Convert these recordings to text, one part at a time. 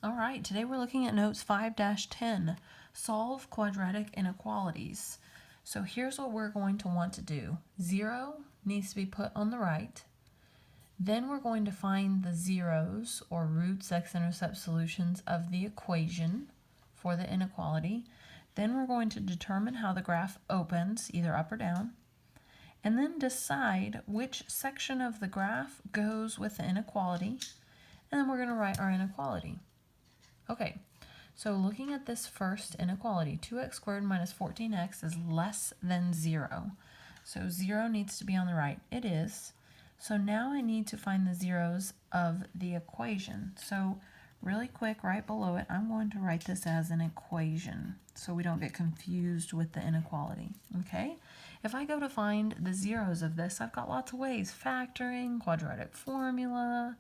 All right, today we're looking at notes 5-10, solve quadratic inequalities. So here's what we're going to want to do. 0 needs to be put on the right. Then we're going to find the zeros or roots, x-intercept solutions of the equation for the inequality. Then we're going to determine how the graph opens, either up or down. And then decide which section of the graph goes with the inequality. And then we're going to write our inequality. Okay, so looking at this first inequality, 2x squared minus 14x is less than 0. So 0 needs to be on the right. It is. So now I need to find the zeros of the equation. So really quick, right below it, I'm going to write this as an equation so we don't get confused with the inequality, okay? If I go to find the zeros of this, I've got lots of ways. Factoring, quadratic formula,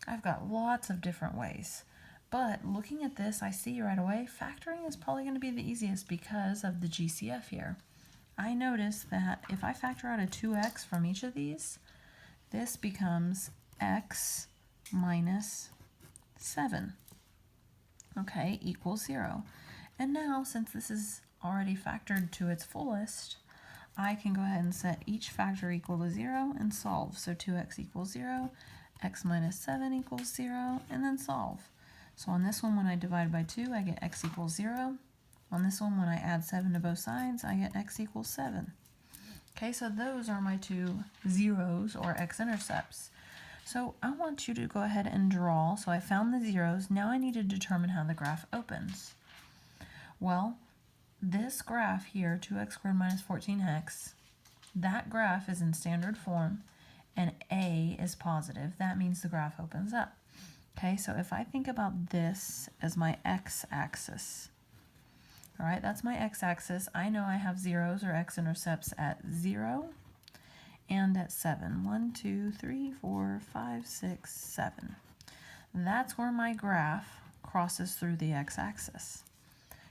I've got lots of different ways. But looking at this, I see right away, factoring is probably going to be the easiest because of the GCF here. I notice that if I factor out a 2x from each of these, this becomes x minus 7, okay, equals 0. And now, since this is already factored to its fullest, I can go ahead and set each factor equal to 0 and solve. So 2x equals 0, x minus 7 equals 0, and then solve. So on this one, when I divide by 2, I get x equals 0. On this one, when I add 7 to both sides, I get x equals 7. Okay, so those are my two zeros or x-intercepts. So I want you to go ahead and draw. So I found the zeros. Now I need to determine how the graph opens. Well, this graph here, 2x squared minus 14x, that graph is in standard form, and a is positive. That means the graph opens up. Okay, so if I think about this as my x-axis, all right, that's my x-axis. I know I have zeros or x-intercepts at 0 and at 7. 1, 2, 3, 4, 5, 6, 7. That's where my graph crosses through the x-axis.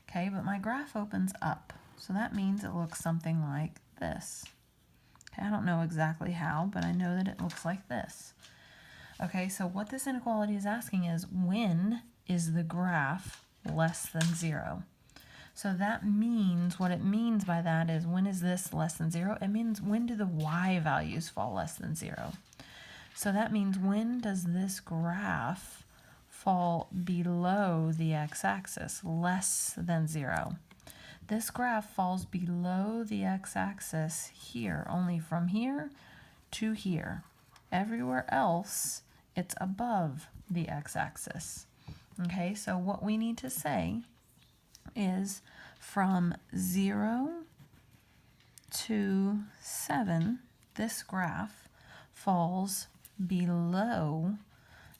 Okay, but my graph opens up, so that means it looks something like this. Okay, I don't know exactly how, but I know that it looks like this. Okay, so what this inequality is asking is, when is the graph less than 0? So that means, what it means by that is, when is this less than 0? It means, when do the y values fall less than 0? So that means, when does this graph fall below the x-axis, less than 0? This graph falls below the x-axis here, only from here to here. Everywhere else, it's above the x-axis. Okay, so what we need to say is from 0 to 7, this graph falls below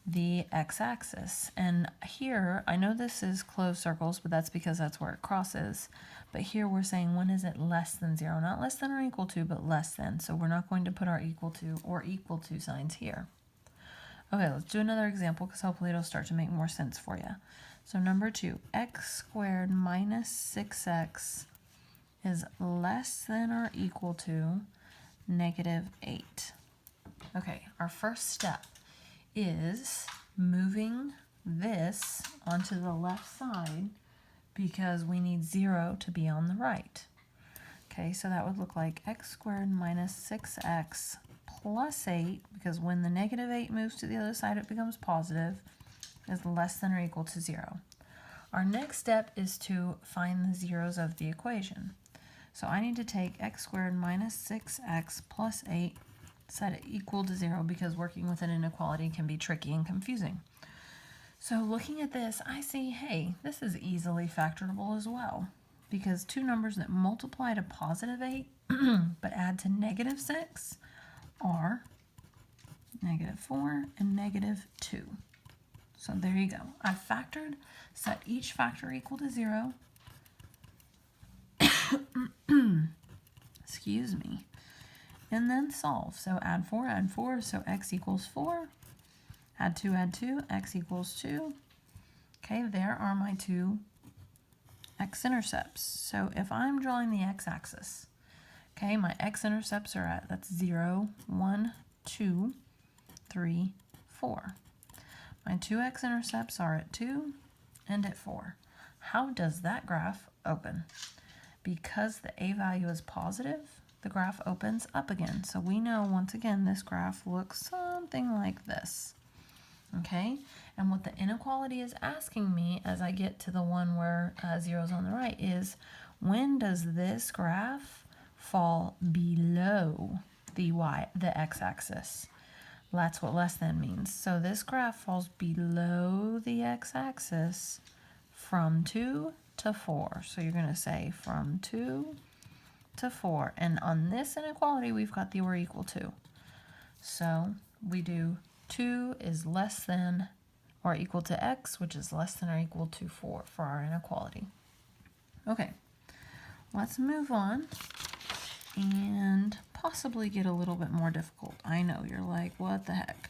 the x-axis. And here, I know this is closed circles, but that's because that's where it crosses. But here we're saying, when is it less than 0? Not less than or equal to, but less than. So we're not going to put our equal to or equal to signs here. Okay, let's do another example because hopefully it'll start to make more sense for you. So number 2, x squared minus 6x is less than or equal to negative 8. Okay, our first step is moving this onto the left side because we need 0 to be on the right. Okay, so that would look like x squared minus 6x plus 8, because when the negative 8 moves to the other side, it becomes positive, is less than or equal to 0. Our next step is to find the zeros of the equation. So I need to take x squared minus 6x plus 8, set it equal to 0, because working with an inequality can be tricky and confusing. So looking at this, I see, hey, this is easily factorable as well, because two numbers that multiply to positive 8 but add to negative 6 are negative 4 and negative 2. So there you go. I've factored, set each factor equal to 0. Excuse me. And then solve. So add 4, so x equals 4. Add 2, x equals 2. Okay, there are my two x-intercepts. So if I'm drawing the x-axis, okay, my x-intercepts are at, that's 0, 1, 2, 3, 4. My two x-intercepts are at 2 and at 4. How does that graph open? Because the a value is positive, the graph opens up again. So we know, once again, this graph looks something like this. Okay, and what the inequality is asking me as I get to the one where 0 is on the right is, when does this graph fall below the x-axis? That's what less than means. So this graph falls below the x-axis from 2 to 4. So you're going to say from 2 to 4. And on this inequality, we've got the or equal to. So we do 2 is less than or equal to x, which is less than or equal to 4 for our inequality. Okay, let's move on and possibly get a little bit more difficult. I know, you're like, what the heck?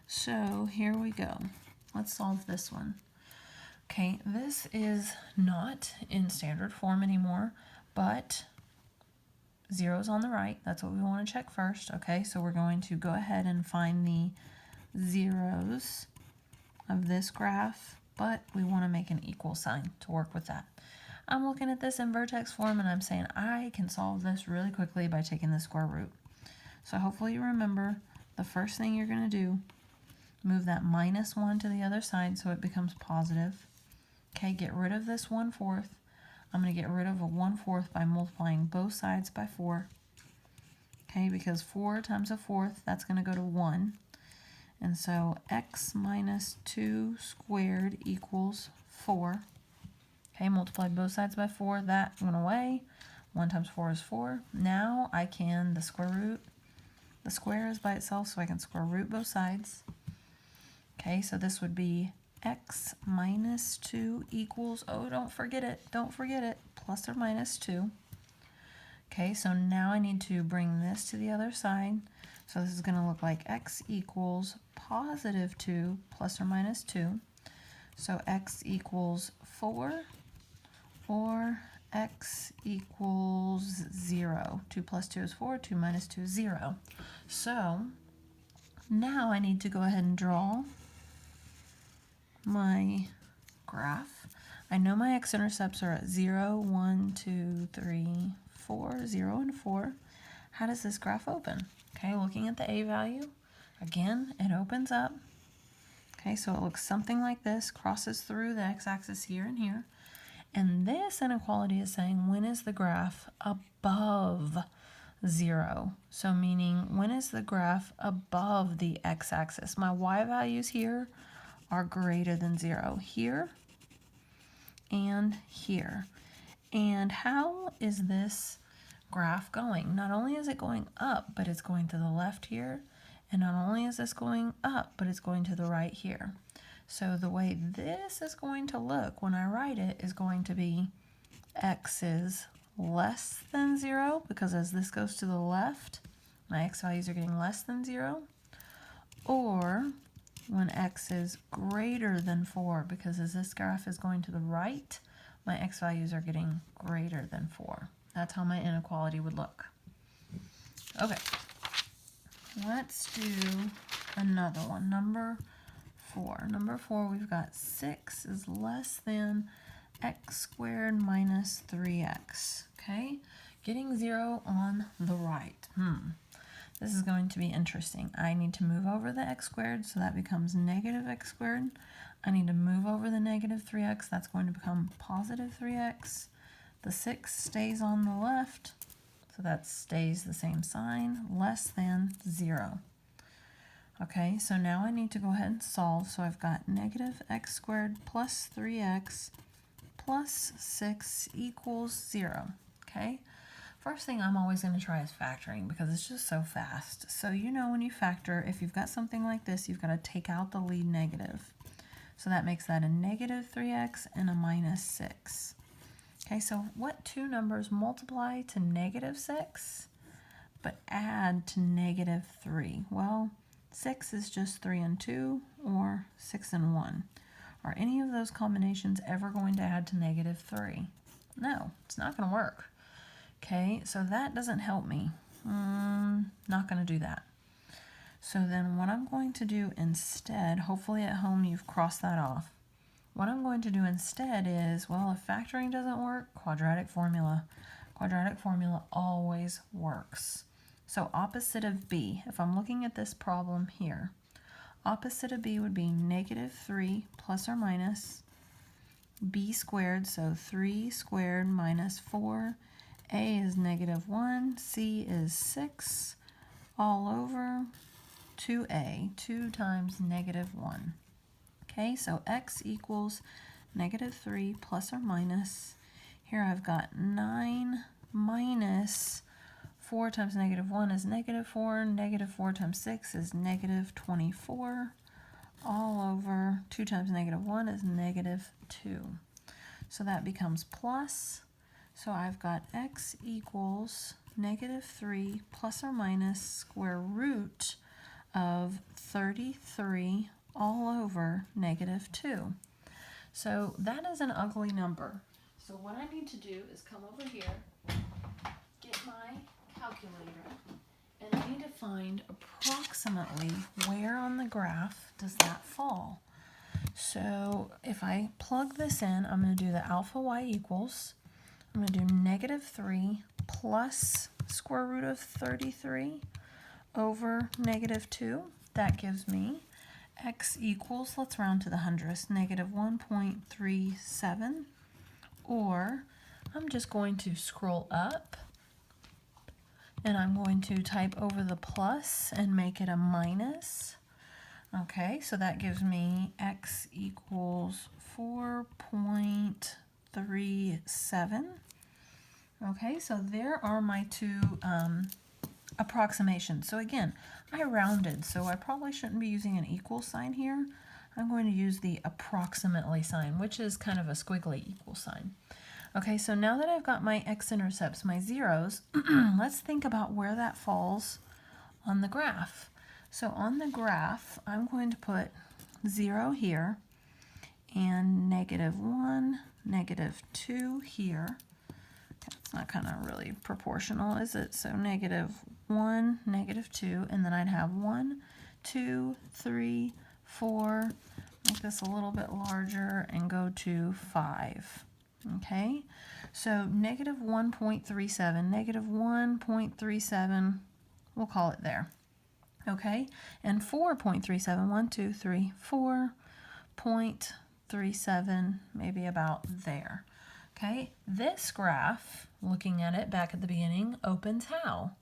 So here we go. Let's solve this one. Okay, this is not in standard form anymore, but 0 is on the right. That's what we want to check first. Okay, so we're going to go ahead and find the zeros of this graph, but we want to make an equal sign to work with that. I'm looking at this in vertex form and I'm saying I can solve this really quickly by taking the square root. So hopefully you remember the first thing you're going to do, move that -1 to the other side so it becomes positive. Okay, get rid of this 1/4. I'm going to get rid of a 1/4 by multiplying both sides by 4. Okay, because 4 times a 4th, that's going to go to 1. And so x minus 2 squared equals 4. Okay, multiply both sides by 4. That went away. 1 times 4 is 4. Now I can, the square root, the square is by itself, so I can square root both sides. Okay, so this would be x minus 2 equals, oh, don't forget it, plus or minus 2. Okay, so now I need to bring this to the other side. So this is going to look like x equals positive 2 plus or minus 2. So x equals 4 or x equals 0. 2 plus 2 is 4, 2 minus 2 is 0. So now I need to go ahead and draw my graph. I know my x-intercepts are at 0, 1, 2, 3, 4, 0, and 4. How does this graph open? Okay, looking at the a value, again, it opens up. Okay, so it looks something like this, crosses through the x-axis here and here. And this inequality is saying, when is the graph above 0? So meaning, when is the graph above the x-axis? My y values here are greater than 0 here and here. And how is this graph going? Not only is it going up, but it's going to the left here. And not only is this going up, but it's going to the right here. So the way this is going to look when I write it is going to be x is less than 0, because as this goes to the left, my x values are getting less than 0. Or when x is greater than 4, because as this graph is going to the right, my x values are getting greater than 4. That's how my inequality would look. Okay, let's do another one. Number 4. Number 4, we've got 6 is less than x squared minus 3x. Okay, getting 0 on the right. This is going to be interesting. I need to move over the x squared, so that becomes negative x squared. I need to move over the negative 3x. That's going to become positive 3x. The 6 stays on the left, so that stays the same sign, less than 0. Okay, so now I need to go ahead and solve. So I've got negative x squared plus 3x plus 6 equals 0. Okay, first thing I'm always going to try is factoring, because it's just so fast. So you know, when you factor, if you've got something like this, you've got to take out the lead negative. So that makes that a negative 3x and a minus 6. Okay, so what two numbers multiply to negative 6 but add to negative 3? Well, 6 is just 3 and 2, or 6 and 1. Are any of those combinations ever going to add to negative 3? No, it's not going to work. Okay, so that doesn't help me. Not going to do that. So then what I'm going to do instead, hopefully at home you've crossed that off. What I'm going to do instead is, well, if factoring doesn't work, quadratic formula. Quadratic formula always works. So opposite of b, if I'm looking at this problem here, opposite of b would be -3 plus or minus b squared, so 3 squared minus 4. A is -1, c is 6, all over 2a, 2 times -1. Okay, so x equals -3 plus or minus. Here I've got 9 minus 4 times -1 is -4. -4 times 6 is -24. All over 2 times -1 is -2. So that becomes plus. So I've got x equals -3 plus or minus square root of 33 all over -2. So that is an ugly number. So what I need to do is come over here, get my calculator, and I need to find approximately where on the graph does that fall. So if I plug this in, I'm going to do the alpha y equals, I'm going to do -3 plus square root of 33 over -2. That gives me x equals, let's round to the hundredths, -1.37, or I'm just going to scroll up and I'm going to type over the plus and make it a minus. Okay, so that gives me x equals 4.37. Okay, so there are my two approximations. So again, I rounded, so I probably shouldn't be using an equal sign here. I'm going to use the approximately sign, which is kind of a squiggly equal sign. Okay, so now that I've got my x-intercepts, my zeros, let's think about where that falls on the graph. So on the graph, I'm going to put 0 here and -1, -2 here. It's not kind of really proportional, is it? So -1, -2, and then I'd have 1, 2, 3, 4, make this a little bit larger and go to 5. Okay, so -1.37, -1.37, we'll call it there. Okay, and 4.37, 1, 2, 3, 4.37, maybe about there. Okay, this graph, looking at it back at the beginning, opens how?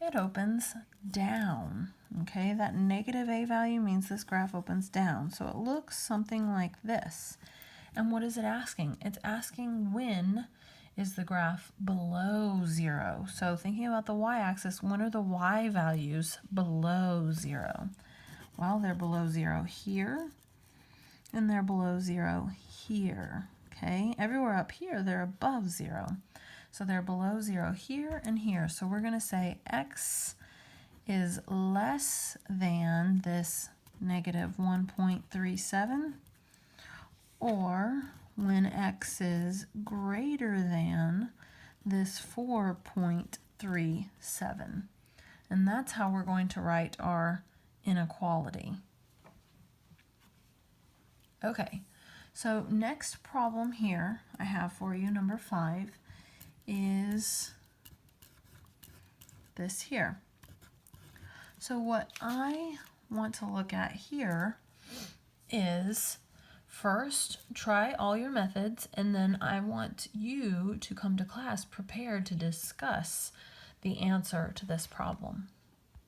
It opens down. Okay, that -a value means this graph opens down. So it looks something like this. And what is it asking? It's asking when is the graph below 0. So thinking about the y-axis, when are the y values below 0? Well, they're below 0 here, and they're below 0 here. Okay, everywhere up here, they're above 0. So they're below 0 here and here. So we're going to say x is less than this -1.37, or when x is greater than this 4.37. And that's how we're going to write our inequality. Okay, so next problem here I have for you, number 5, is this here. So what I want to look at here is, first, try all your methods, and then I want you to come to class prepared to discuss the answer to this problem.